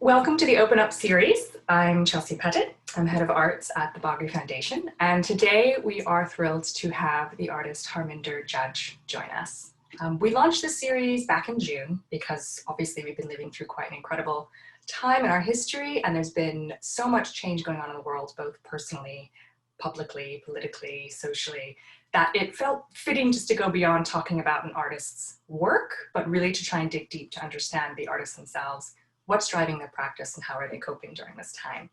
Welcome to the Open Up series. I'm Chelsea Pettit. I'm head of arts at the Bagri Foundation. And today we are thrilled to have the artist Harminder Judge join us. We launched this series back in June because obviously we've been living through quite an incredible time in our history, and there's been so much change going on in the world, both personally, publicly, politically, socially, that it felt fitting just to go beyond talking about an artist's work, but really to try and dig deep to understand the artists themselves, what's driving their practice, and how are they coping during this time.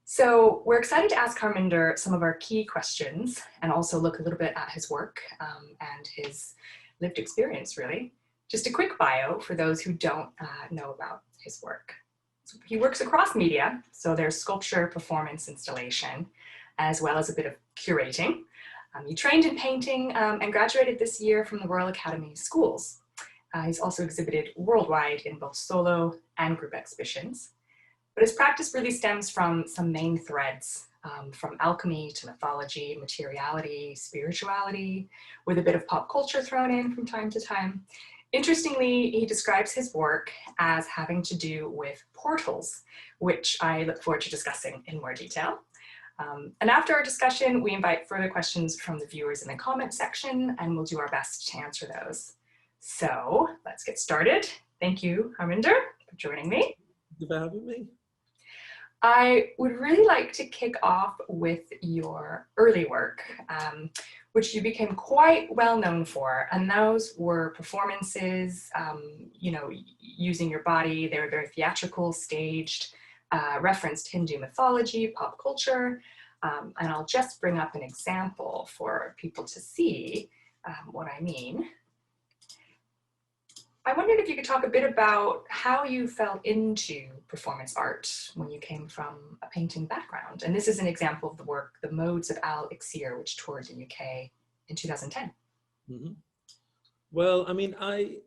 So we're excited to ask Harminder some of our key questions and also look a little bit at his work and his lived experience, really. Just a quick bio for those who don't know about his work. So he works across media, so there's sculpture, performance, installation, as well as a bit of curating. He trained in painting and graduated this year from the Royal Academy Schools. He's also exhibited worldwide in both solo and group exhibitions. But his practice really stems from some main threads, from alchemy to mythology, materiality, spirituality, with a bit of pop culture thrown in from time to time. Interestingly, he describes his work as having to do with portals, which I look forward to discussing in more detail. And after our discussion, we invite further questions from the viewers in the comment section, and we'll do our best to answer those. So let's get started. Thank you, Harminder, for joining me. Thank you for having me. I would really like to kick off with your early work, which you became quite well known for, and those were performances, using your body. They were very theatrical, staged, referenced Hindu mythology, pop culture, and I'll just bring up an example for people to see what I mean. I wondered if you could talk a bit about how you fell into performance art when you came from a painting background. And this is an example of the work, The Modes of Al Iksir, which toured the UK in 2010. Mm-hmm. Well, I mean, I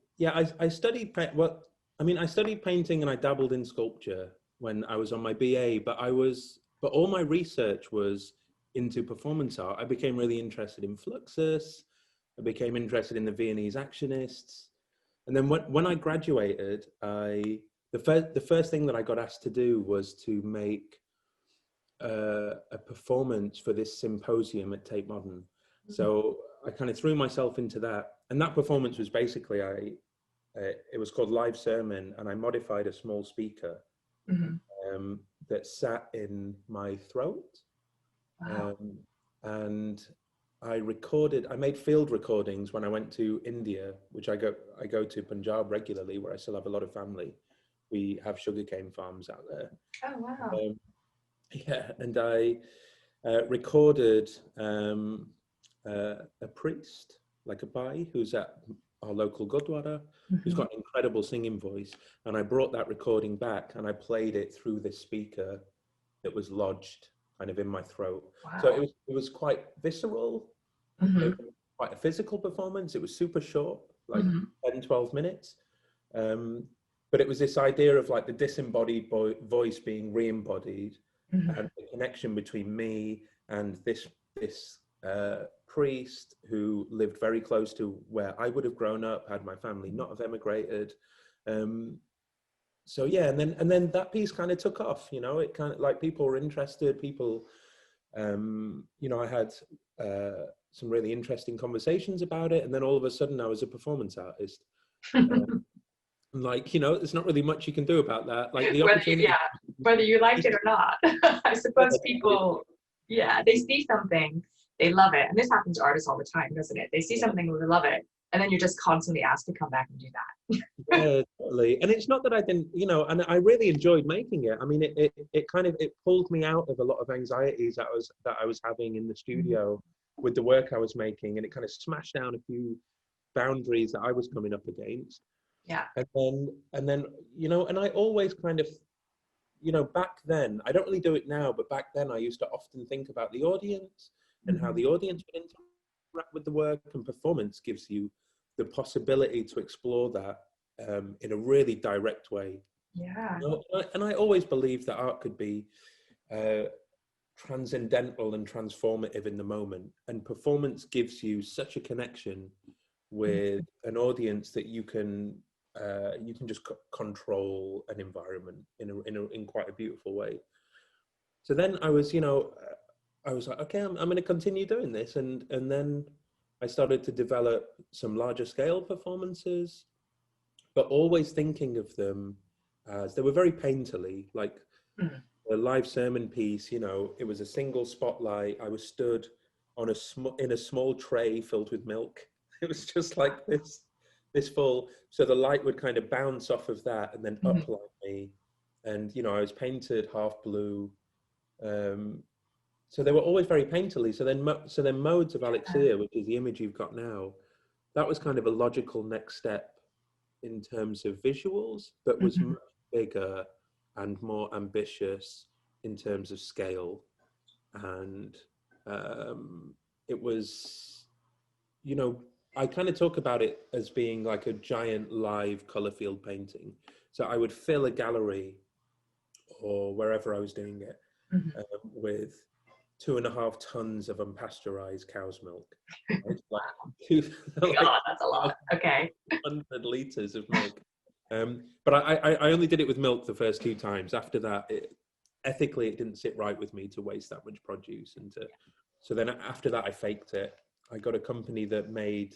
studied I studied painting and I dabbled in sculpture when I was on my BA, but all my research was into performance art. I became really interested in Fluxus. I became interested in the Viennese actionists. And then when I graduated, the first thing that I got asked to do was to make a performance for this symposium at Tate Modern. Mm-hmm. So I kind of threw myself into that. And that performance was basically, it was called Live Sermon, and I modified a small speaker that sat in my throat. Wow. And I made field recordings when I went to India, which I go to Punjab regularly, where I still have a lot of family. We have sugarcane farms out there. Oh, wow. And I recorded a priest, like a Bai, who's at our local Gurdwara, who's got an incredible singing voice. And I brought that recording back and I played it through this speaker that was lodged kind of in my throat. Wow. So it was quite visceral, quite a physical performance. It was super short, like 10, 12 minutes. But it was this idea of like the disembodied voice being re-embodied, and the connection between me and this priest who lived very close to where I would have grown up, had my family not have emigrated. So yeah, and then that piece kind of took off, it kind of like people were interested, I had some really interesting conversations about it. And then all of a sudden I was a performance artist. There's not really much you can do about that. Like the opportunity. Whether you liked it or not. I suppose people, they see something, they love it. And this happens to artists all the time, doesn't it? They see something, they love it. And then you're just constantly asked to come back and do that. Yeah, totally. And it's not that I didn't, and I really enjoyed making it. I mean, it pulled me out of a lot of anxieties that I was having in the studio with the work I was making, and it kind of smashed down a few boundaries that I was coming up against. Yeah. And then, and I always kind of, back then, I don't really do it now, but back then I used to often think about the audience and how the audience would interact with the work, and performance gives you the possibility to explore that in a really direct way. Yeah. And I always believed that art could be transcendental and transformative in the moment, and performance gives you such a connection with an audience that you can you can just control an environment in quite a beautiful way. So then I was, I was like, okay, I'm going to continue doing this, and then I started to develop some larger scale performances, but always thinking of them as they were very painterly, like a live sermon piece. It was a single spotlight. I was stood on in a small tray filled with milk. It was just like this full, so the light would kind of bounce off of that and then uplight me, and I was painted half blue. So they were always very painterly. So then Modes of Alexia, which is the image you've got now, that was kind of a logical next step in terms of visuals, but was much bigger and more ambitious in terms of scale. And it was, I kind of talk about it as being like a giant live color field painting. So I would fill a gallery or wherever I was doing it with 2.5 tons of unpasteurized cow's milk. Right? That's a lot. Okay. 100 liters of milk. But I only did it with milk the first 2 times. After that, ethically, it didn't sit right with me to waste that much produce. So then after that, I faked it. I got a company that made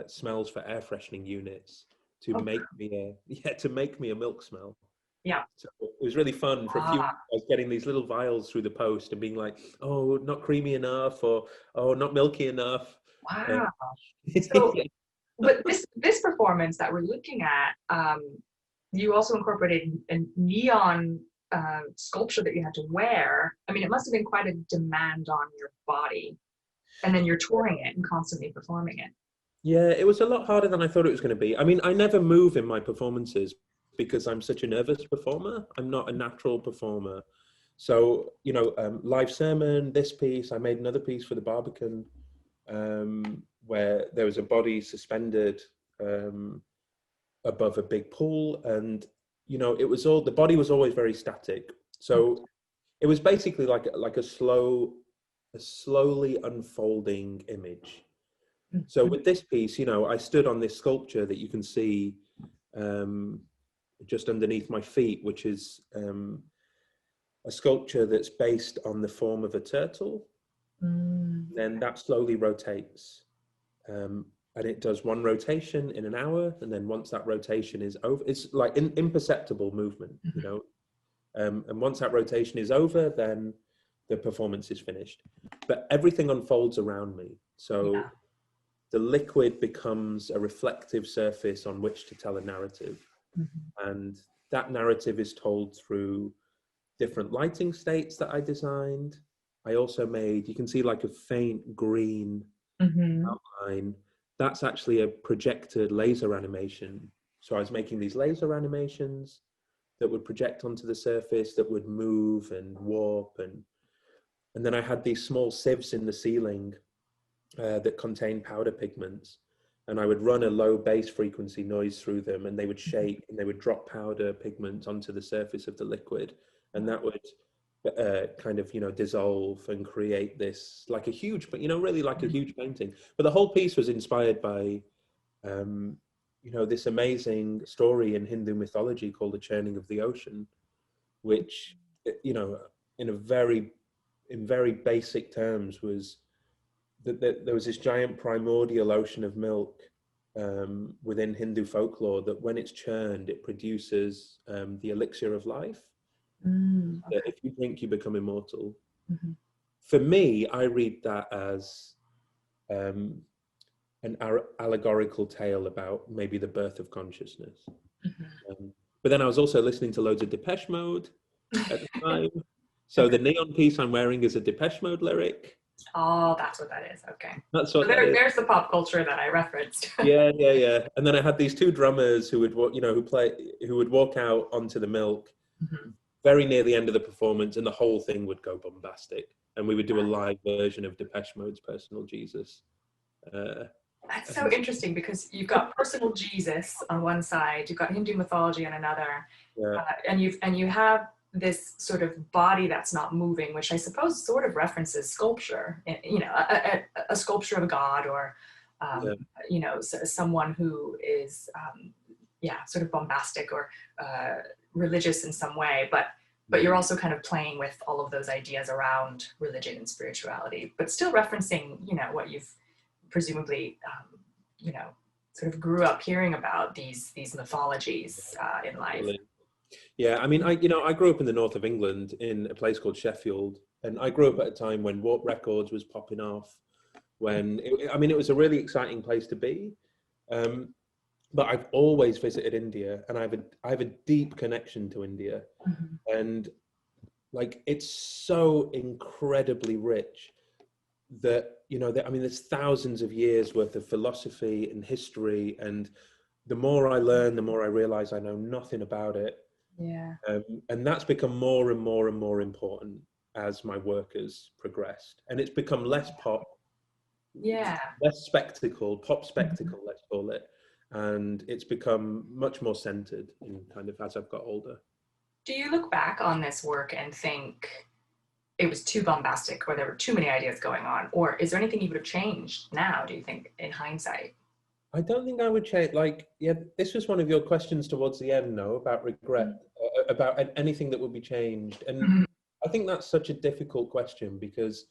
smells for air freshening units to make me a milk smell. Yeah. So it was really fun. For a few weeks, I was getting these little vials through the post and being like, oh, not creamy enough, or oh, not milky enough. Wow. So, but this performance that we're looking at, you also incorporated a neon sculpture that you had to wear. I mean, it must have been quite a demand on your body. And then you're touring it and constantly performing it. Yeah, it was a lot harder than I thought it was going to be. I mean, I never move in my performances because I'm such a nervous performer. I'm not a natural performer. So, live sermon, this piece, I made another piece for the Barbican where there was a body suspended above a big pool. And, the body was always very static. So it was basically like a slowly unfolding image. So with this piece, I stood on this sculpture that you can see just underneath my feet, which is a sculpture that's based on the form of a turtle. Then that slowly rotates. And it does one rotation in an hour. And then once that rotation is over, it's like imperceptible movement, and once that rotation is over, then the performance is finished. But everything unfolds around me. So the liquid becomes a reflective surface on which to tell a narrative. And that narrative is told through different lighting states that I designed. I also made, you can see like a faint green outline. That's actually a projected laser animation. So I was making these laser animations that would project onto the surface, that would move and warp. And then I had these small sieves in the ceiling that contain powder pigments, and I would run a low bass frequency noise through them, and they would shake and they would drop powder pigment onto the surface of the liquid, and that would kind of dissolve and create this like a huge, but really like a huge painting. But the whole piece was inspired by this amazing story in Hindu mythology called the churning of the ocean, which in very basic terms was that there was this giant primordial ocean of milk within Hindu folklore, that when it's churned, it produces the elixir of life. That if you drink, you become immortal. For me, I read that as an allegorical tale about maybe the birth of consciousness. But then I was also listening to loads of Depeche Mode at the time. So the neon piece I'm wearing is a Depeche Mode lyric. Oh, that's what that is. Okay. That's what so there's the pop culture that I referenced. Yeah. And then I had these 2 drummers who would, who would walk out onto the milk very near the end of the performance, and the whole thing would go bombastic. And we would do a live version of Depeche Mode's Personal Jesus. That's so interesting, because you've got personal Jesus on one side, you've got Hindu mythology on another, and you have this sort of body that's not moving, which I suppose sort of references sculpture, a sculpture of a god, or someone who is yeah, sort of bombastic or religious in some way, but you're also kind of playing with all of those ideas around religion and spirituality, but still referencing, you know, what you've presumably, you know, sort of grew up hearing about these mythologies in life. Really. Yeah, I mean, I grew up in the north of England in a place called Sheffield, and I grew up at a time when Warp Records was popping off. It was a really exciting place to be. But I've always visited India, and I have a deep connection to India, and like it's so incredibly rich that there's thousands of years worth of philosophy and history, and the more I learn, the more I realize I know nothing about it. Yeah. And that's become more and more and more important as my work has progressed, and it's become less pop, less spectacle, pop spectacle, let's call it. And it's become much more centered in kind of as I've got older. Do you look back on this work and think it was too bombastic, or there were too many ideas going on, or is there anything you would have changed now, do you think, in hindsight? I don't think I would change. This was one of your questions towards the end, though, about regret, about anything that would be changed. And I think that's such a difficult question, because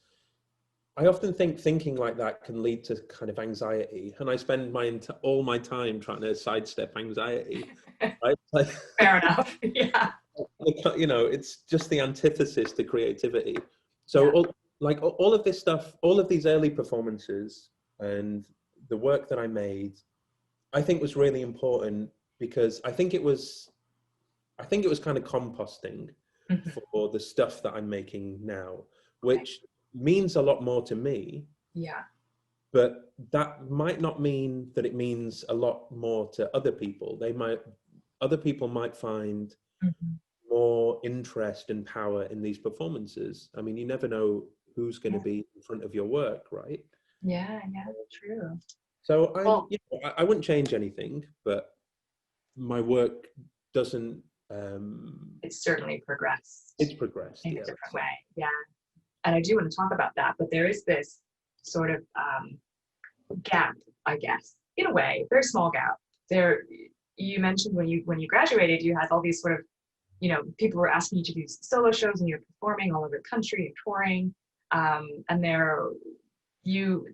I often think thinking like that can lead to kind of anxiety, and I spend all my time trying to sidestep anxiety. Right? Fair enough. Yeah. It's just the antithesis to creativity. So all of this stuff, all of these early performances and the work that I made, I think was really important, because I think it was kind of composting for the stuff that I'm making now, which means a lot more to me. Yeah. But that might not mean that it means a lot more to other people. Other people might find more interest and power in these performances. I mean, you never know who's going to be in front of your work, right? Yeah, true. So I wouldn't change anything, but my work doesn't. It's certainly progressed. It's progressed in a different way. Yeah. And I do want to talk about that, but there is this sort of gap, I guess, in a way, very small gap. There, you mentioned when you graduated, you had all these sort of, people were asking you to do solo shows, and you're performing all over the country and touring. And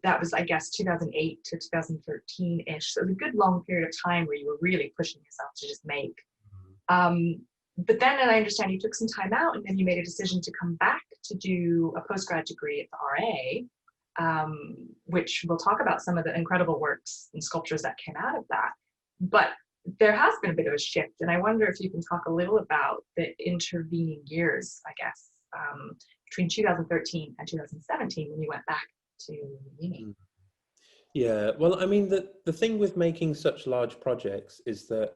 that was, I guess, 2008 to 2013-ish. So it was a good long period of time where you were really pushing yourself to just make. But then, and I understand you took some time out, and then you made a decision to come back to do a postgrad degree at the RA, which we'll talk about some of the incredible works and sculptures that came out of that. But there has been a bit of a shift, and I wonder if you can talk a little about the intervening years, I guess, between 2013 and 2017 when you went back to uni. Yeah, well, I mean, the thing with making such large projects is that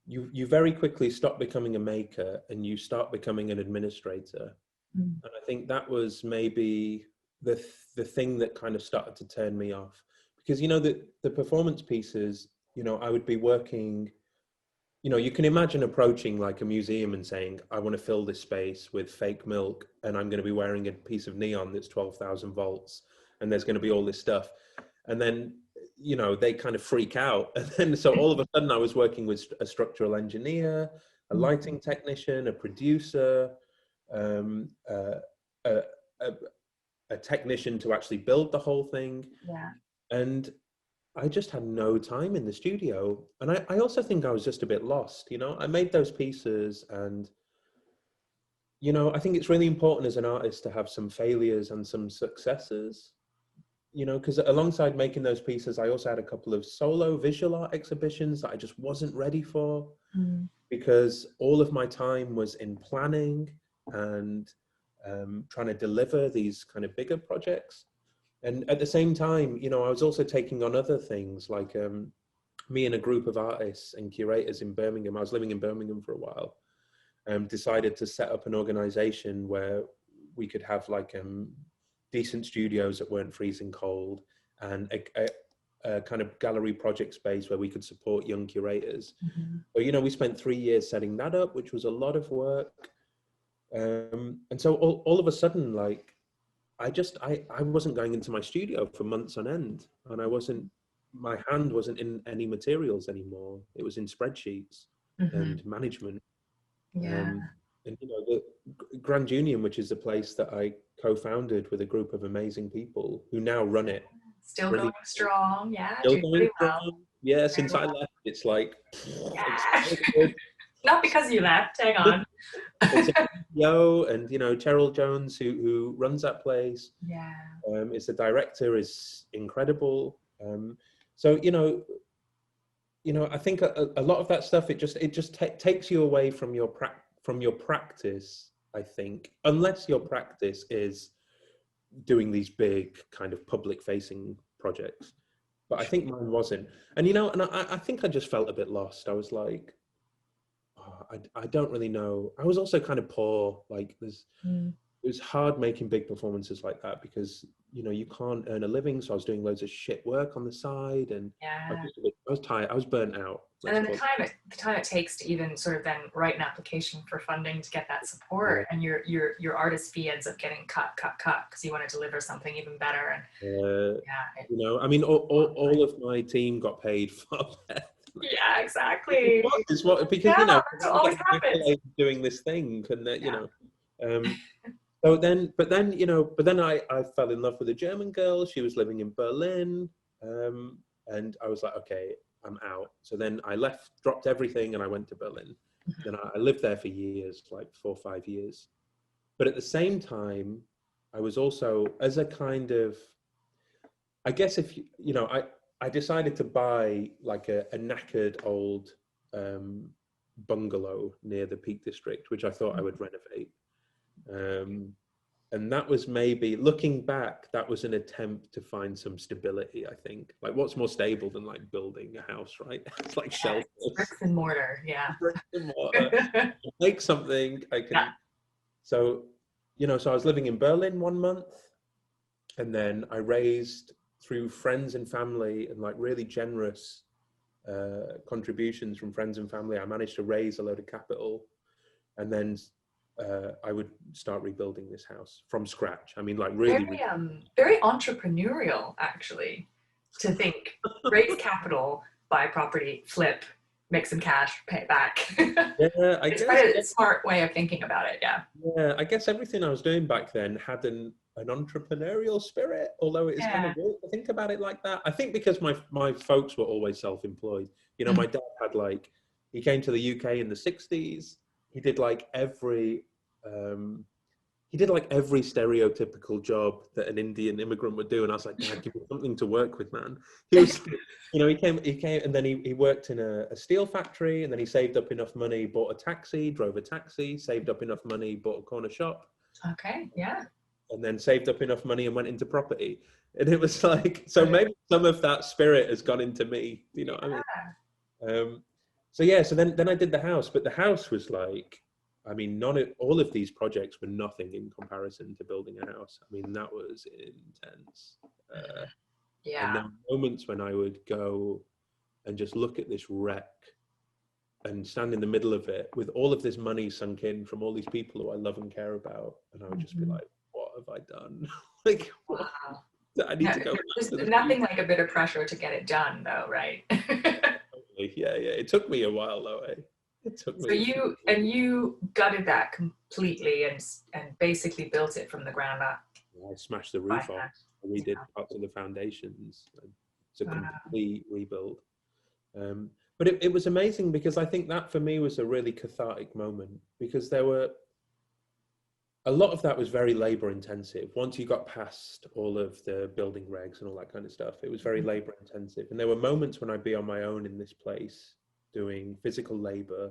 you very quickly stop becoming a maker and you start becoming an administrator. And I think that was maybe the thing that kind of started to turn me off, because the performance pieces, I would be working, you can imagine approaching like a museum and saying, I want to fill this space with fake milk, and I'm going to be wearing a piece of neon that's 12,000 volts, and there's going to be all this stuff. And then they kind of freak out. And then, so all of a sudden I was working with a structural engineer, a lighting technician, a producer, a technician to actually build the whole thing. Yeah. And I just had no time in the studio. And I also think I was just a bit lost. I made those pieces, and, I think it's really important as an artist to have some failures and some successes. Because alongside making those pieces, I also had a couple of solo visual art exhibitions that I just wasn't ready for, because all of my time was in planning and trying to deliver these kind of bigger projects. And at the same time, I was also taking on other things, like me and a group of artists and curators in Birmingham. I was living in Birmingham for a while, decided to set up an organization where we could have like decent studios that weren't freezing cold, and a kind of gallery project space where we could support young curators. But we spent 3 years setting that up, which was a lot of work. And so all of a sudden, like, I wasn't going into my studio for months on end, and I wasn't my hand wasn't in any materials anymore. It was in spreadsheets and management. Yeah. And the Grand Union, which is a place that I co-founded with a group of amazing people who now run it. Still Really, going strong. Yeah. still Doing going pretty well. strong. Yeah, since I left, it's like exploded. Not because you left. Hang on. It's a CEO, and Cheryl Jones, who runs that place. Yeah. Is the director, is incredible. So I think a lot of that stuff, it just takes you away from your practice. I think, unless your practice is doing these big kind of public facing projects, but I think mine wasn't. And I think I just felt a bit lost. I was like, oh, I don't really know. I was also kind of poor. Like it was hard making big performances like that because you can't earn a living. So I was doing loads of shit work on the side, and I was tired. I was burnt out. And then the time it takes to even sort of then write an application for funding to get that support, and your artist fee ends up getting cut because you want to deliver something even better. And I mean, all of my team got paid for that. Yeah, exactly. Because that's always happens. Doing this thing, and that So then I fell in love with a German girl. She was living in Berlin, and I was like, okay, I'm out. So then I left, dropped everything, and I went to Berlin. Then I lived there for years, like 4 or 5 years. But at the same time, I was also, as a kind of, I guess I decided to buy like a knackered old bungalow near the Peak District, which I thought I would renovate. And that was, maybe looking back, that was an attempt to find some stability. I think, like, what's more stable than like building a house, right? It's like shelters. Bricks and mortar. Yeah. Bricks and mortar. Make something I can. Yeah. So so I was living in Berlin 1 month, and then I raised, through friends and family and like really generous contributions from friends and family, I managed to raise a load of capital, and then I would start rebuilding this house from scratch. I mean, like really very entrepreneurial, actually, to think raise capital, buy property, flip, make some cash, pay it back. Yeah, I guess quite a smart way of thinking about it. Yeah, I guess everything I was doing back then had an entrepreneurial spirit, although it's kind of weird to think about it like that. I think because my folks were always self-employed. My dad had he came to the UK in the 60s. He did every stereotypical job that an Indian immigrant would do, and I was like, Dad, give me something to work with, man. He was, he came, and then he worked in a steel factory, and then he saved up enough money, bought a taxi, drove a taxi, saved up enough money, bought a corner shop. Okay, yeah. And then saved up enough money and went into property, and it was like, so maybe some of that spirit has gone into me. You know what I mean? So then I did the house, but the house was all of these projects were nothing in comparison to building a house. I mean, that was intense. And there were moments when I would go and just look at this wreck and stand in the middle of it with all of this money sunk in from all these people who I love and care about. And I would just be like, what have I done? What? I need to go. There's nothing like a bit of pressure to get it done, though, right? Yeah. It took me a while, though. It took me. So you gutted that completely and basically built it from the ground up. I smashed the roof off. I redid parts of the foundations. It's a complete rebuild. But it was amazing, because I think that for me was a really cathartic moment, because there were a lot of that was very labor intensive. Once you got past all of the building regs and all that kind of stuff, it was very labor intensive. And there were moments when I'd be on my own in this place doing physical labor,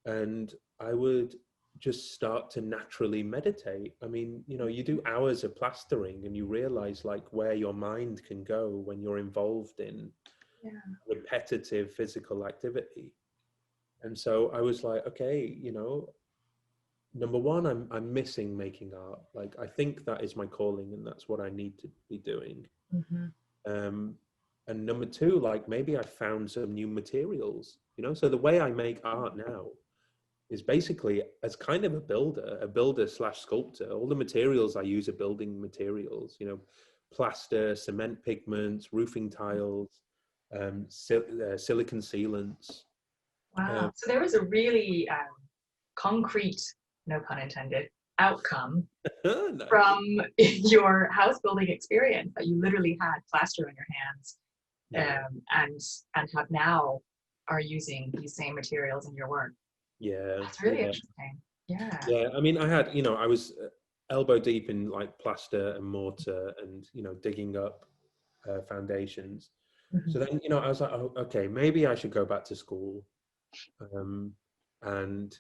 and I would just start to naturally meditate. I mean, you do hours of plastering and you realize where your mind can go when you're involved in repetitive physical activity. And so I was like, okay, number one, I'm missing making art. I think that is my calling, and that's what I need to be doing. And number two, maybe I found some new materials, so the way I make art now is basically as kind of a builder / sculptor. All the materials I use are building materials, plaster, cement pigments, roofing tiles, silicon sealants. Wow. So there was a really concrete, no pun intended, outcome No. from your house building experience, that you literally had plaster on your hands, Yeah. and have now are using these same materials in your work. Yeah. That's really Yeah. interesting. Yeah. Yeah. I mean, I was elbow deep in like plaster and mortar and, digging up foundations. So Mhm. then, I was like, oh, okay, maybe I should go back to school. And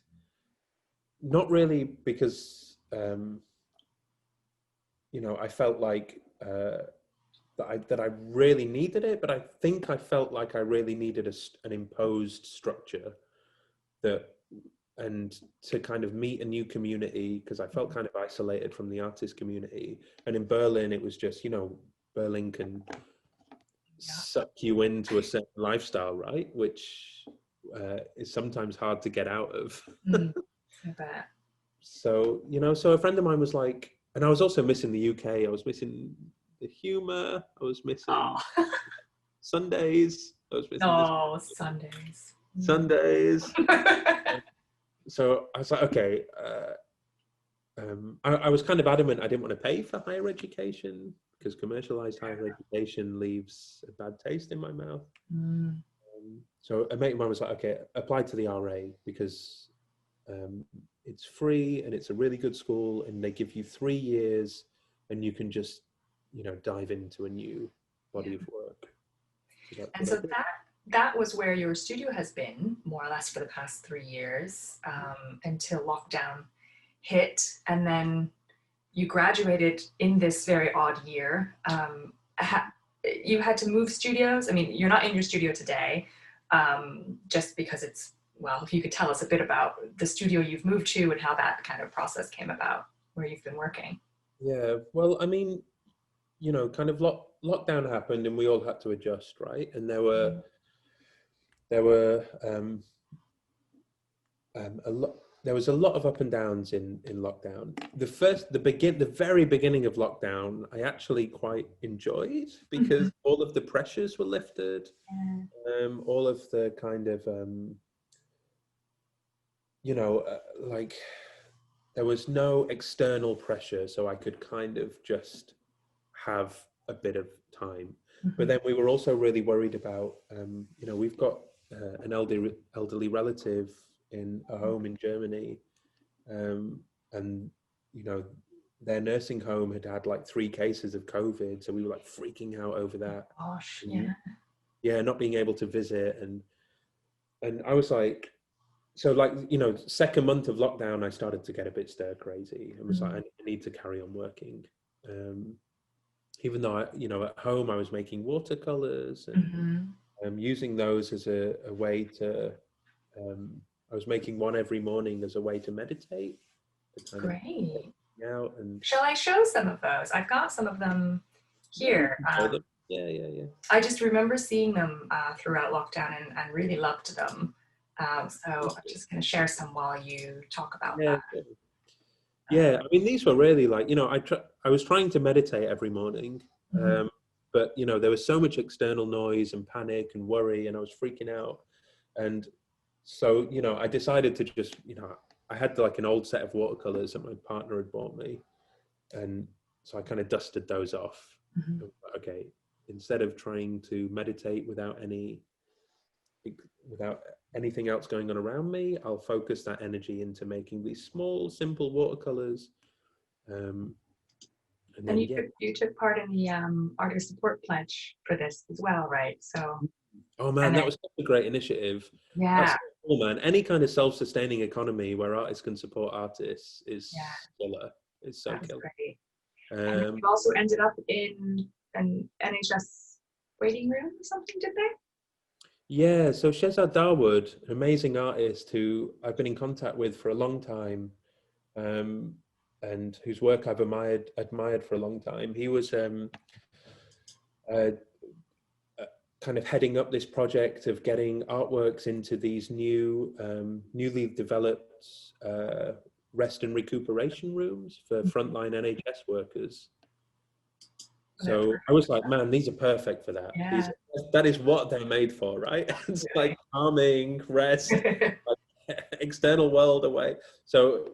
not really because, I felt like that I really needed it, but I think I felt like I really needed an imposed structure that, and to kind of meet a new community, because I felt kind of isolated from the artist community. And in Berlin, it was just, Berlin can Yeah. suck you into a certain lifestyle, right? Which is sometimes hard to get out of. Mm, I bet. So, so a friend of mine was like, and I was also missing the UK. I was missing the humor. I was missing Oh, Sundays. I was missing this no, Sundays. Mm. Sundays. So I was like, okay. I was kind of adamant I didn't want to pay for higher education because commercialized higher education leaves a bad taste in my mouth. Mm. So a mate of mine was like, okay, apply to the RA because it's free and it's a really good school and they give you 3 years and you can just, dive into a new body of work. So that's And what I so did. that was where your studio has been more or less for the past 3 years, until lockdown hit, and then you graduated in this very odd year. You had to move studios. I mean, you're not in your studio today, just because it's, well, if you could tell us a bit about the studio you've moved to and how that kind of process came about, where you've been working. Yeah, well, I mean, kind of lockdown happened and we all had to adjust, right? And there was a lot of up and downs in lockdown. The very beginning of lockdown, I actually quite enjoyed because all of the pressures were lifted. All of the kind of like there was no external pressure, so I could kind of just have a bit of time. But then we were also really worried about, we've got an elderly relative in a home in Germany, and their nursing home had like 3 cases of COVID, so we were like freaking out over that. Gosh, And, yeah. not being able to visit, and I was like, so like second month of lockdown, I started to get a bit stir crazy. I was like, I need to carry on working. Even though at home I was making watercolors and using those as a way to, I was making one every morning as a way to meditate. To kind Great. of out and Shall I show some of those? I've got some of them here. Yeah. I just remember seeing them throughout lockdown and really loved them. So I'm just going to share some while you talk about that. Yeah, I mean, these were really like, I was trying to meditate every morning, but, there was so much external noise and panic and worry, and I was freaking out. And so, I decided to just, I had like an old set of watercolors that my partner had bought me. And so I kind of dusted those off. Okay, instead of trying to meditate without anything else going on around me, I'll focus that energy into making these small, simple watercolors. And then, you took part in the artist support pledge for this as well, right? So. Oh man, that was such a great initiative. Yeah. That's so cool, man. Any kind of self-sustaining economy where artists can support artists is killer. It's so killer. Great. And you also ended up in an NHS waiting room or something, did they? Yeah, so Shezad Darwood, an amazing artist who I've been in contact with for a long time, and whose work I've admired for a long time. He was kind of heading up this project of getting artworks into these newly developed rest and recuperation rooms for frontline NHS workers. So I was like, man, these are perfect for that. Yeah. That is what they're made for, right? It's like calming, rest, like, external world away. So,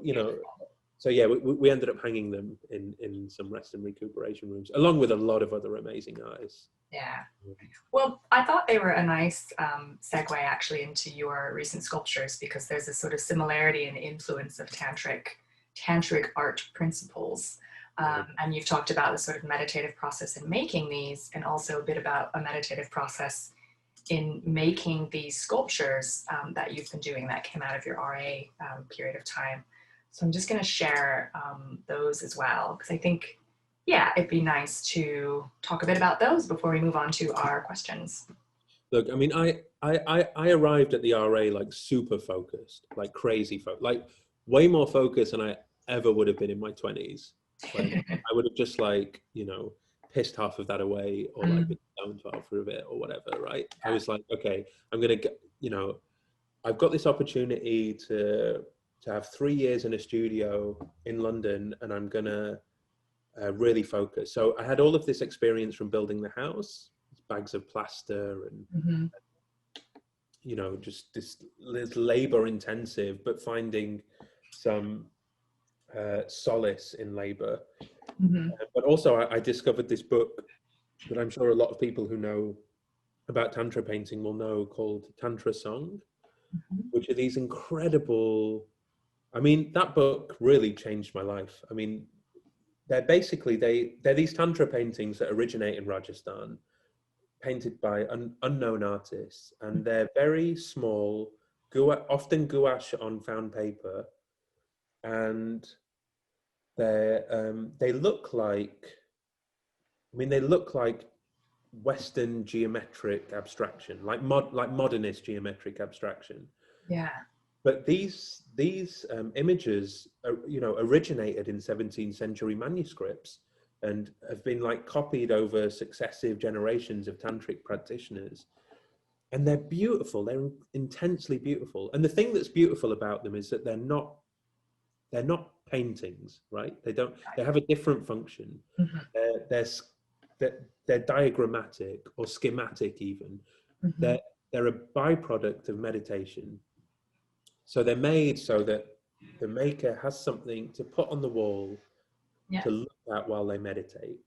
so yeah, we ended up hanging them in some rest and recuperation rooms, along with a lot of other amazing artists. Yeah. Well, I thought they were a nice segue actually into your recent sculptures, because there's a sort of similarity in the influence of tantric art principles. And you've talked about the sort of meditative process in making these, and also a bit about a meditative process in making these sculptures that you've been doing that came out of your RA period of time. So I'm just going to share those as well, because I think, yeah, it'd be nice to talk a bit about those before we move on to our questions. Look, I mean, I arrived at the RA like super focused, like crazy like way more focused than I ever would have been in my 20s. When I would have just like, pissed half of that away, or like been stoned for a bit or whatever, right? I was like, okay, I'm gonna get, I've got this opportunity to have 3 years in a studio in London, and I'm gonna really focus. So I had all of this experience from building the house, bags of plaster, and just this labor intensive, but finding some solace in labor. But also I discovered this book that I'm sure a lot of people who know about Tantra painting will know, called Tantra Song, which are these incredible, I mean, that book really changed my life. I mean, they're basically, they're these Tantra paintings that originate in Rajasthan, painted by unknown artists, and they're very small, often gouache on found paper, and they look like, I mean, they look like Western geometric abstraction, like modernist geometric abstraction. Yeah. But these images, originated in 17th century manuscripts and have been like copied over successive generations of tantric practitioners. And they're beautiful. They're intensely beautiful. And the thing that's beautiful about them is that they're not paintings, right? They have a different function. They're diagrammatic or schematic even. They're a byproduct of meditation. So they're made so that the maker has something to put on the wall to look at while they meditate.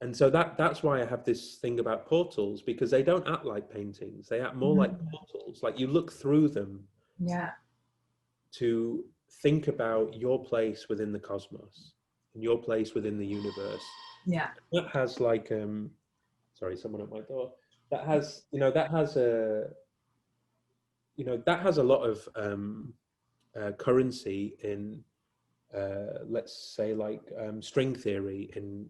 And so that's why I have this thing about portals, because they don't act like paintings. They act more like portals. Like you look through them to think about your place within the cosmos and your place within the universe. Yeah. That has like, sorry, someone at my door. That has a lot of currency in, let's say, like string theory in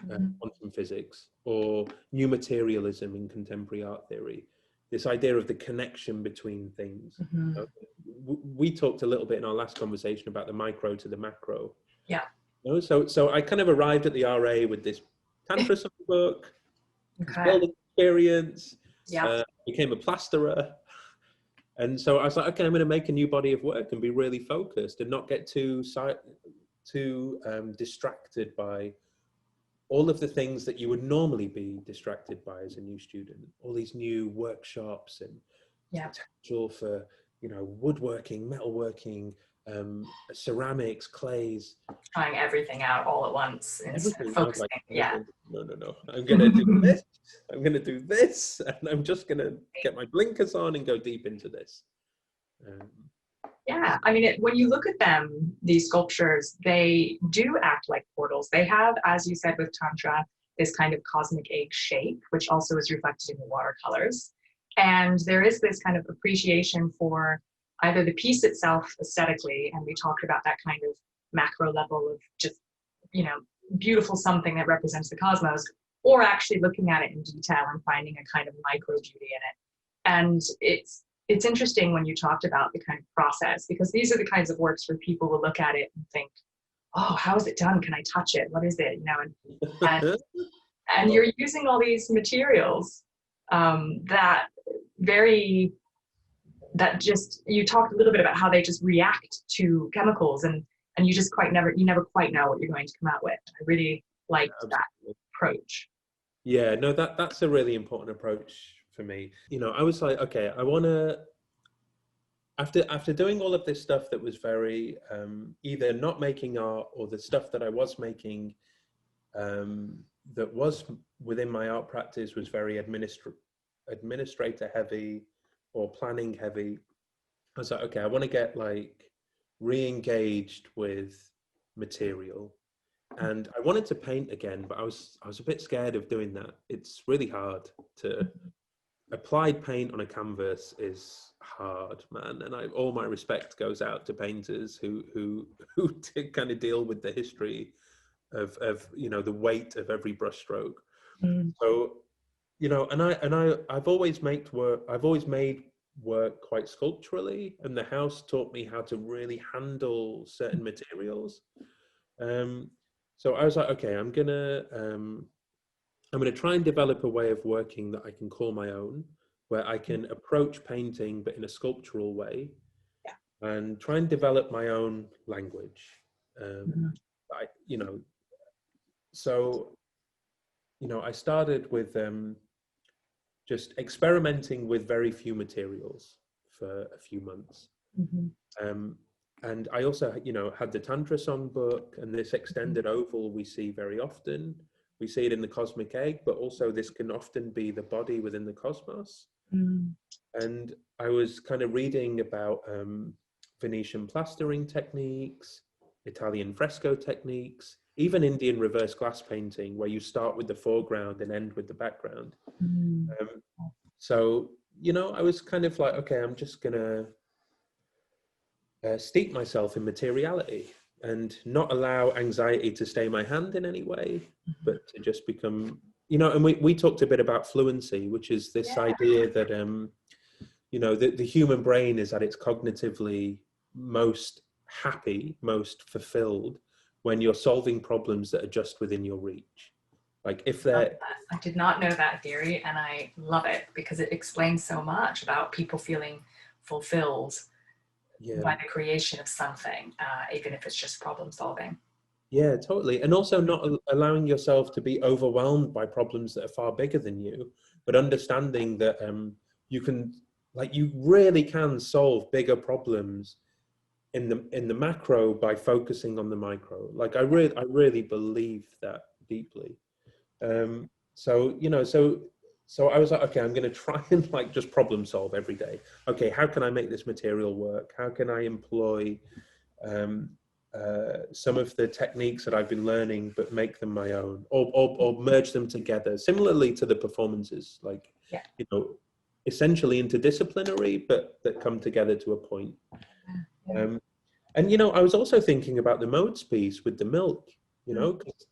quantum physics, or new materialism in contemporary art theory. This idea of the connection between things. We talked a little bit in our last conversation about the micro to the macro. Yeah. So I kind of arrived at the RA with this Tantra book, this building experience, became a plasterer. And so I was like, okay, I'm going to make a new body of work and be really focused and not get too distracted by all of the things that you would normally be distracted by as a new student. All these new workshops and potential for, woodworking, metalworking, ceramics, clays. Trying everything out all at once instead of focusing. No. I'm going to do this. I'm going to do this. And I'm just going to get my blinkers on and go deep into this. Yeah, I mean, when you look at them, these sculptures, they do act like portals. They have, as you said with Tantra, this kind of cosmic egg shape, which also is reflected in the watercolors. And there is this kind of appreciation for either the piece itself aesthetically, and we talked about that kind of macro level of just, beautiful something that represents the cosmos, or actually looking at it in detail and finding a kind of micro beauty in it. And it's interesting when you talked about the kind of process, because these are the kinds of works where people will look at it and think, oh, how is it done? Can I touch it? What is it? And you're using all these materials you talked a little bit about how they just react to chemicals, and you just never quite know what you're going to come out with. I really liked that Absolutely. approach. Yeah, no, that's a really important approach for me. You know, I was like, okay, I want to, after doing all of this stuff that was very either not making art, or the stuff that I was making that was within my art practice was very administrator heavy or planning heavy. I was like, okay, I want to get like re-engaged with material, and I wanted to paint again, but I was a bit scared of doing that. It's really hard to applied paint on a canvas is hard, man. And all my respect goes out to painters who kind of deal with the history of you know, the weight of every brushstroke. Mm. So you know, I've always made work quite sculpturally, and the house taught me how to really handle certain materials. Um, so I was like, okay, I'm gonna try and develop a way of working that I can call my own, where I can approach painting but in a sculptural way, Yeah. and try and develop my own language. Mhm. You know, so you know, I started with just experimenting with very few materials for a few months. Mhm. Um, and I also, you know, had the Tantra Songbook and this extended oval we see very often. We see it in the cosmic egg, but also this can often be the body within the cosmos. Mm. And I was kind of reading about Venetian plastering techniques, Italian fresco techniques, even Indian reverse glass painting, where you start with the foreground and end with the background. Mm. Um, so, you know, I was kind of like, okay, I'm just gonna steep myself in materiality and not allow anxiety to stay my hand in any way, but to just become, you know, and we talked a bit about fluency, which is this Yeah. idea that, you know, the human brain is at its cognitively most happy, most fulfilled when you're solving problems that are just within your reach. Like if they're, I did not know that theory, and I love it because it explains so much about people feeling fulfilled yeah, by the creation of something, even if it's just problem solving. yeah, totally. And also not allowing yourself to be overwhelmed by problems that are far bigger than you, but understanding that you can, like, you really can solve bigger problems in the macro by focusing on the micro. Like I really believe that deeply. So you know, so I was like, okay, I'm going to try and like just problem solve every day. Okay, how can I make this material work? How can I employ um, some of the techniques that I've been learning, but make them my own, or merge them together, similarly to the performances, like, Yeah. you know, essentially interdisciplinary, but that come together to a point. Yeah. And, you know, I was also thinking about the modes piece with the milk, you know, 'cause,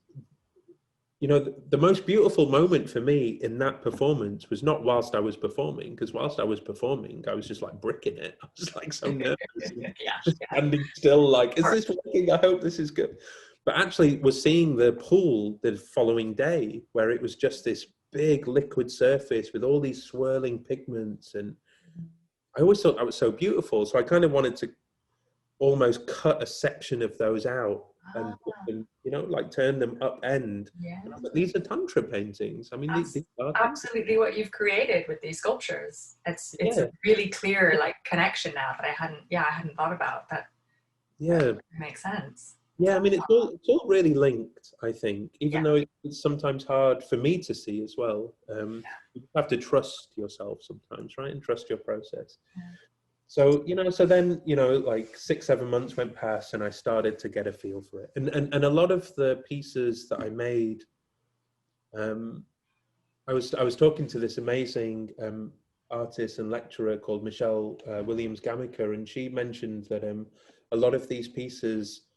you know, the most beautiful moment for me in that performance was not whilst I was performing, because whilst I was performing, I was just like bricking it. I was like so nervous, and Yeah. just standing still, like, is this working? I hope this is good. But actually was seeing the pool the following day, where it was just this big liquid surface with all these swirling pigments. And I always thought that was so beautiful. So I kind of wanted to almost cut a section of those out and put them, you know, like turn them upend. Yeah. But these are tantra paintings. I mean, That's these are tantra. absolutely what you've created with these sculptures. It's Yeah, a really clear like connection now that I hadn't thought about. That yeah, makes sense. yeah. I mean, it's all really linked. I think, Yeah. even though it's sometimes hard for me to see as well. You have to trust yourself sometimes, right, and trust your process. Yeah. So, you know, so then, you know, like 6, 7 months went past and I started to get a feel for it. And a lot of the pieces that I made, um, I was talking to this amazing artist and lecturer called Michelle Williams Gamiker, and she mentioned that a lot of these pieces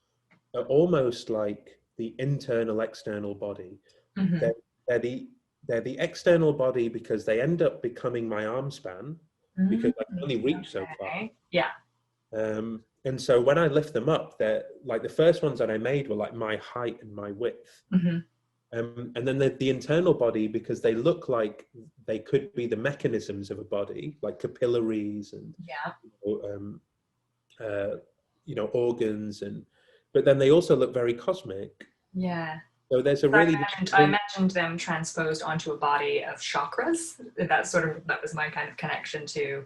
are almost like the internal external body. Mhm. They're, they're the they're the external body because they end up becoming my arm span, because I can only reach so far. Okay. Yeah. And so when I lift them up, they're like, the first ones that I made were like my height and my width. Hmm. And then the internal body, because they look like they could be the mechanisms of a body, like capillaries and Yeah. uh, you know, organs, but then they also look very cosmic. Yeah. So there's a I really, imagined them transposed onto a body of chakras. That was my kind of connection to,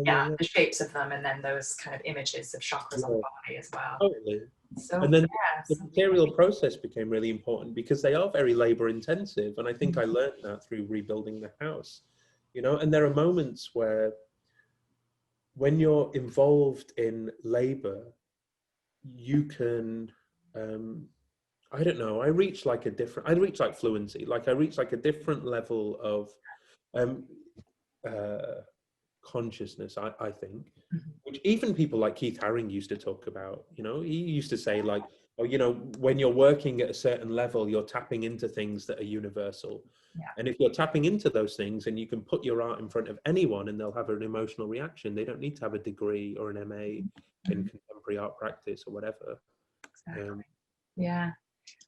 yeah, the shapes of them, and then those kind of images of chakras on the yeah, body as well. totally. So And then the yes, material process became really important because they are very labor intensive. And I think I learned that through rebuilding the house, you know, and there are moments where when you're involved in labor, you can, I don't know, I reach like fluency, like I reach like a different level of um, uh, consciousness, I think, which even people like Keith Haring used to talk about. You know, he used to say like, oh, you know, when you're working at a certain level, you're tapping into things that are universal. yeah. And if you're tapping into those things and you can put your art in front of anyone and they'll have an emotional reaction, they don't need to have a degree or an MA in contemporary art practice or whatever. Exactly. Yeah.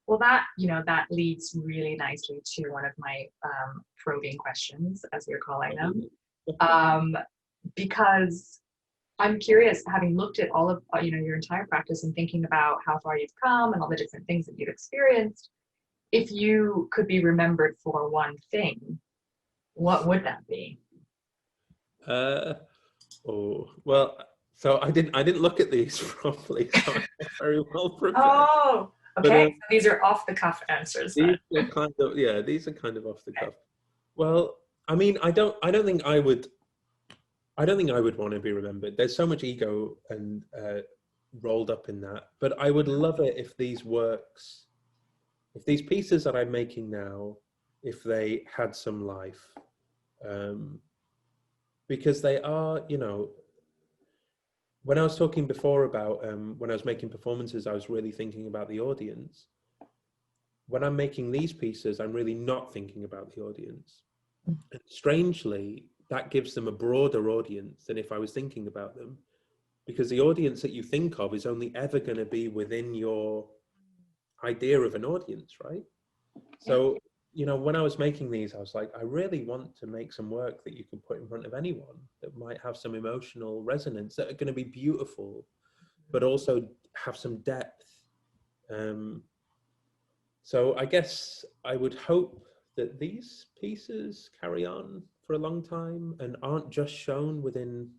Well, that leads really nicely to one of my probing questions, as we're calling them, because I'm curious, having looked at all of your entire practice and thinking about how far you've come and all the different things that you've experienced. If you could be remembered for one thing, what would that be? Oh, well, so I didn't look at these properly, so I'm not very well prepared. Oh, But, okay. So these are off the cuff answers then. these are kind of, yeah, these are kind of off the cuff. Well, I mean, I don't think I would want to be remembered. There's so much ego and rolled up in that. But I would love it if these pieces that I'm making now, if they had some life, because they are, you know. When I was talking before about when I was making performances, I was really thinking about the audience. When I'm making these pieces, I'm really not thinking about the audience. And strangely, that gives them a broader audience than if I was thinking about them, because the audience that you think of is only ever going to be within your idea of an audience, right? So, you know, when I was making these, I was like, I really want to make some work that you can put in front of anyone that might have some emotional resonance, that are going to be beautiful, but also have some depth. So I guess I would hope that these pieces carry on for a long time and aren't just shown within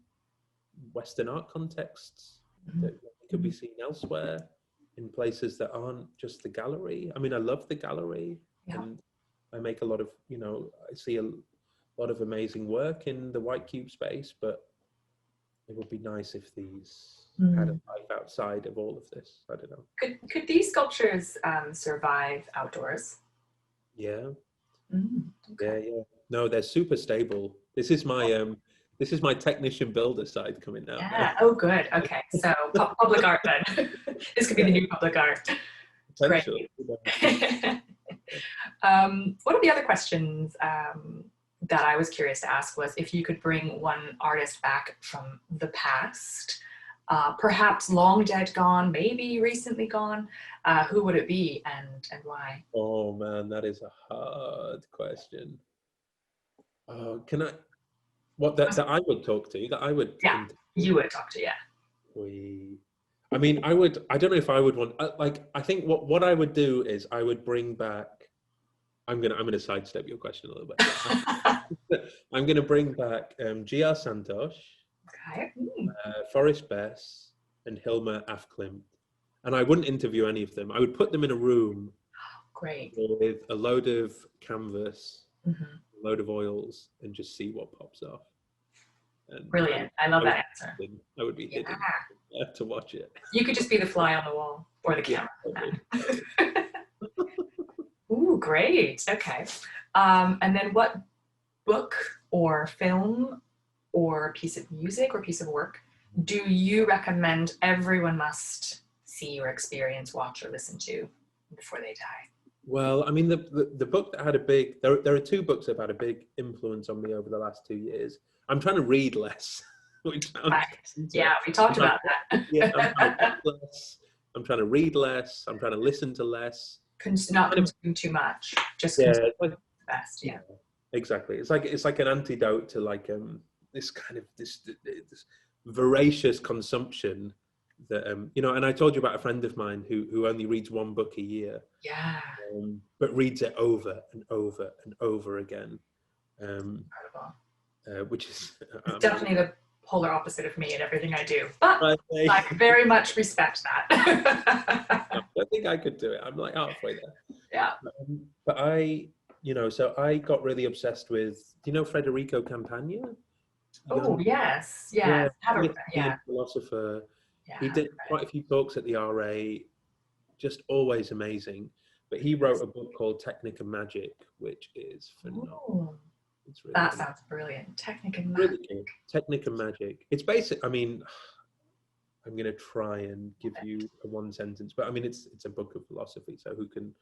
Western art contexts, that could be seen elsewhere in places that aren't just the gallery. I mean, I love the gallery, and I make a lot of, you know, I see a lot of amazing work in the White Cube space, but it would be nice if these had a life outside of all of this. I don't know. Could these sculptures survive outdoors? Yeah. Okay. Yeah. No, they're super stable. This is my technician builder side coming out now. Oh, good. Okay. So public art then. This could be the new public art. Great. One of the other questions that I was curious to ask was if you could bring one artist back from the past, perhaps long dead gone, maybe recently gone, who would it be and why? Oh man, that is a hard question. Can I? What that I would talk to, that I would. Yeah, you would talk to, yeah. I mean, I would. I don't know if I would want. Like, I think what I would do is I would bring back. I'm gonna sidestep your question a little bit. I'm gonna bring back G.R. Santosh, Okay. Forrest Bess, and Hilma af Klint. And I wouldn't interview any of them. I would put them in a room. Great. With a load of canvas, a load of oils, and just see what pops off. And brilliant. I love that answer. I would be hidden to watch it. You could just be the fly on the wall or the camera. Yeah, ooh, great. Okay. And then what book or film or piece of music or piece of work do you recommend everyone must see or experience, watch or listen to before they die? Well, I mean, the book that had a big, there are two books that have had a big influence on me over the last 2 years. I'm trying to read less. Yeah, we talked about that. I'm trying to read less. I'm trying to listen to less. Not consume too much. Just consume the best. Yeah. Exactly. It's like an antidote to like this kind of this voracious consumption that you know, and I told you about a friend of mine who only reads one book a year, Yeah. but reads it over and over and over again, Incredible. which is It's definitely the polar opposite of me and everything I do, but I I very much respect that. don't think I could do it. I'm like halfway there. Yeah. But you know, so I got really obsessed with, do you know Federico Campagna? Oh, yes. Yeah, Yes. Yeah. philosopher. Yeah. He did quite a few talks at the RA, just always amazing. But he wrote a book called Technic and Magic, which is phenomenal. Ooh, It's really that good. sounds brilliant. Technic and Really Magic. good. Technic and Magic. It's basic. I mean, I'm going to try and give you a one sentence, but I mean, it's a book of philosophy, so who can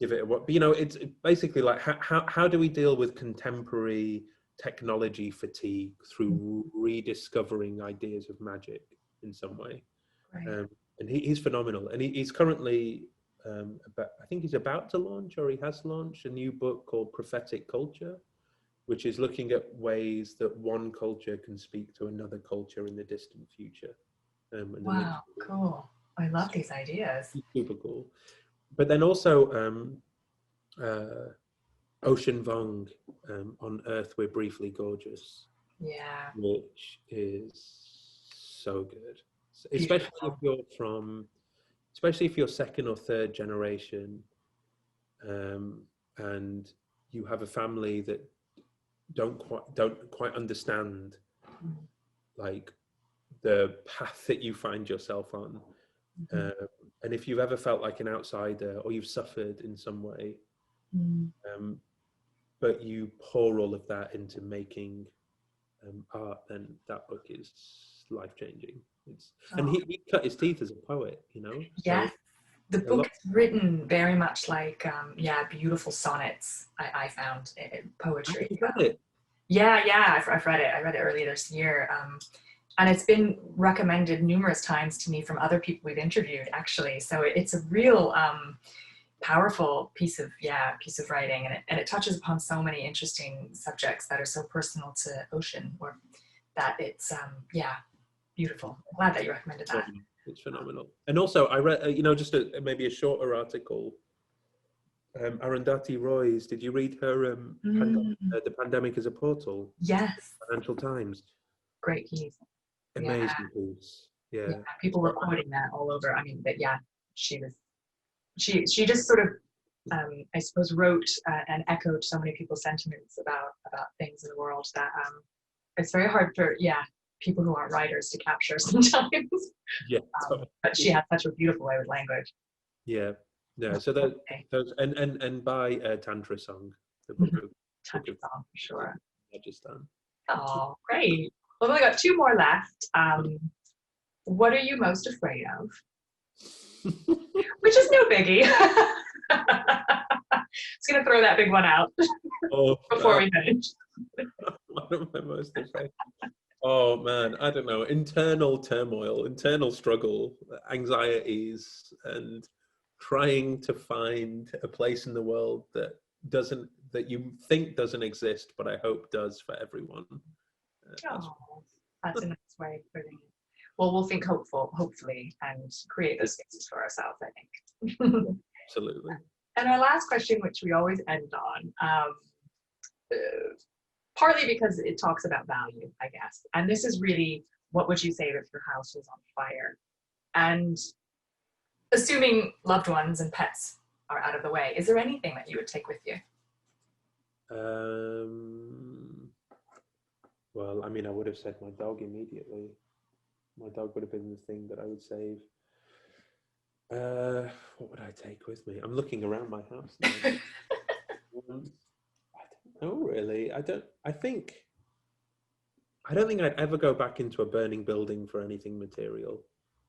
give it a what? But you know, it's basically like how do we deal with contemporary technology fatigue through rediscovering ideas of magic in some way. Right. And he's phenomenal, and he's currently I think he's about to launch, or he has launched, a new book called Prophetic Culture, which is looking at ways that one culture can speak to another culture in the distant future. Wow, cool. I love these ideas. Super cool. But then also Ocean Vuong, On Earth We're Briefly Gorgeous. Yeah. Which is so good. Especially if you're second or third generation, and you have a family that don't quite understand like the path that you find yourself on. And if you've ever felt like an outsider, or you've suffered in some way, but you pour all of that into making art, then that book is life-changing. And he cut his teeth as a poet, you know. Yes, the book is written very much like beautiful sonnets. I found poetry. You read it? Yeah, I've read it. I read it earlier this year, and it's been recommended numerous times to me from other people we've interviewed, actually. So it's a real powerful piece of writing, and it touches upon so many interesting subjects that are so personal to Ocean, or that it's beautiful. I'm glad that you recommended that. It's phenomenal. And also I read just maybe a shorter article, Arundhati Roy's. Did you read her The Pandemic is a Portal? Yes. Financial Times. Great piece. Amazing piece. Yeah. People were quoting that all over. I mean, but she just sort of I suppose wrote and echoed so many people's sentiments about things in the world that it's very hard for people who aren't writers to capture sometimes. Yeah. But she had such a beautiful way with language. Yeah. Yeah. So those and by Tantra Song, the book of Tantra Song, for sure. Rajasthan. Oh, great. Well, we got two more left. What are you most afraid of? Which is no biggie. Just gonna throw that big one out before we finish. What am I most afraid? Oh man, I don't know. Internal turmoil, internal struggle, anxieties, and trying to find a place in the world that you think doesn't exist, but I hope does for everyone. That's a nice way of putting it. Well, we'll think hopefully, and create those spaces for ourselves, I think. Absolutely. And our last question, which we always end on, partly because it talks about value, I guess. And this is really, what would you say if your house was on fire? And assuming loved ones and pets are out of the way, is there anything that you would take with you? Well, I mean, I would have said my dog immediately. My dog would have been the thing that I would save. What would I take with me? I'm looking around my house now. I don't know, really. I don't think I'd ever go back into a burning building for anything material.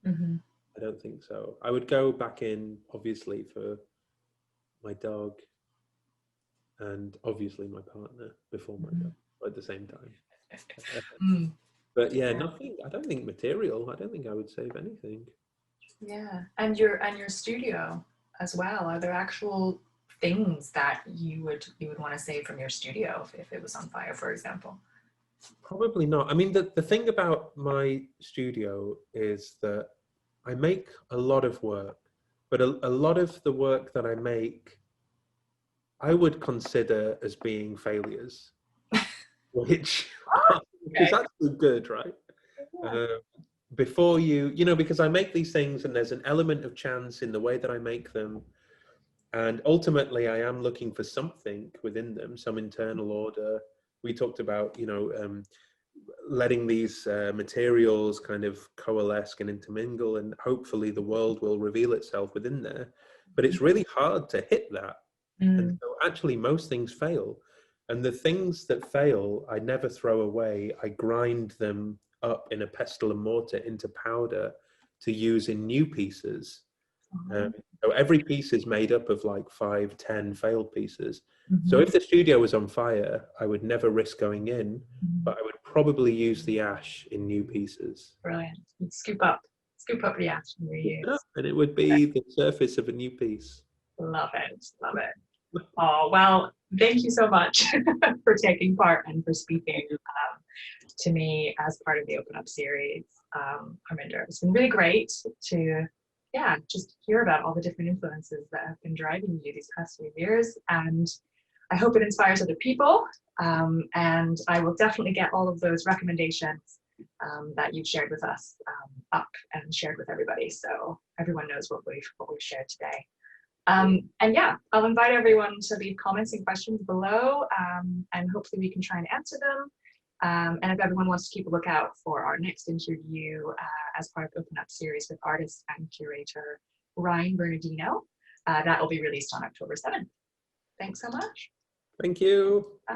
I don't think so. I would go back in, obviously, for my dog and obviously my partner before my dog at the same time. But nothing. I don't think material. I don't think I would save anything. Yeah, and your studio as well. Are there actual things that you would want to save from your studio if it was on fire, for example? Probably not. I mean, the thing about my studio is that I make a lot of work, but a lot of the work that I make, I would consider as being failures, which is actually good, right? Before you know, because I make these things and there's an element of chance in the way that I make them. And ultimately, I am looking for something within them, some internal order. We talked about, you know, letting these materials kind of coalesce and intermingle, and hopefully the world will reveal itself within there. But it's really hard to hit that. And so actually most things fail. And the things that fail, I never throw away. I grind them up in a pestle and mortar into powder to use in new pieces. So every piece is made up of like 5, 10 failed pieces. So if the studio was on fire, I would never risk going in, but I would probably use the ash in new pieces. Brilliant. You'd scoop up the ash and reuse. And it would be the surface of a new piece. Love it. Love it. Oh, well, thank you so much for taking part and for speaking to me as part of the Open Up series, Harminder. It's been really great to, just hear about all the different influences that have been driving you these past few years. And I hope it inspires other people. And I will definitely get all of those recommendations that you've shared with us up and shared with everybody, so everyone knows what we've shared today. And yeah, I'll invite everyone to leave comments and questions below, and hopefully we can try and answer them. And if everyone wants to keep a lookout for our next interview as part of Open Up series with artist and curator Ryan Bernardino, that will be released on October 7th. Thanks so much. Thank you. Bye.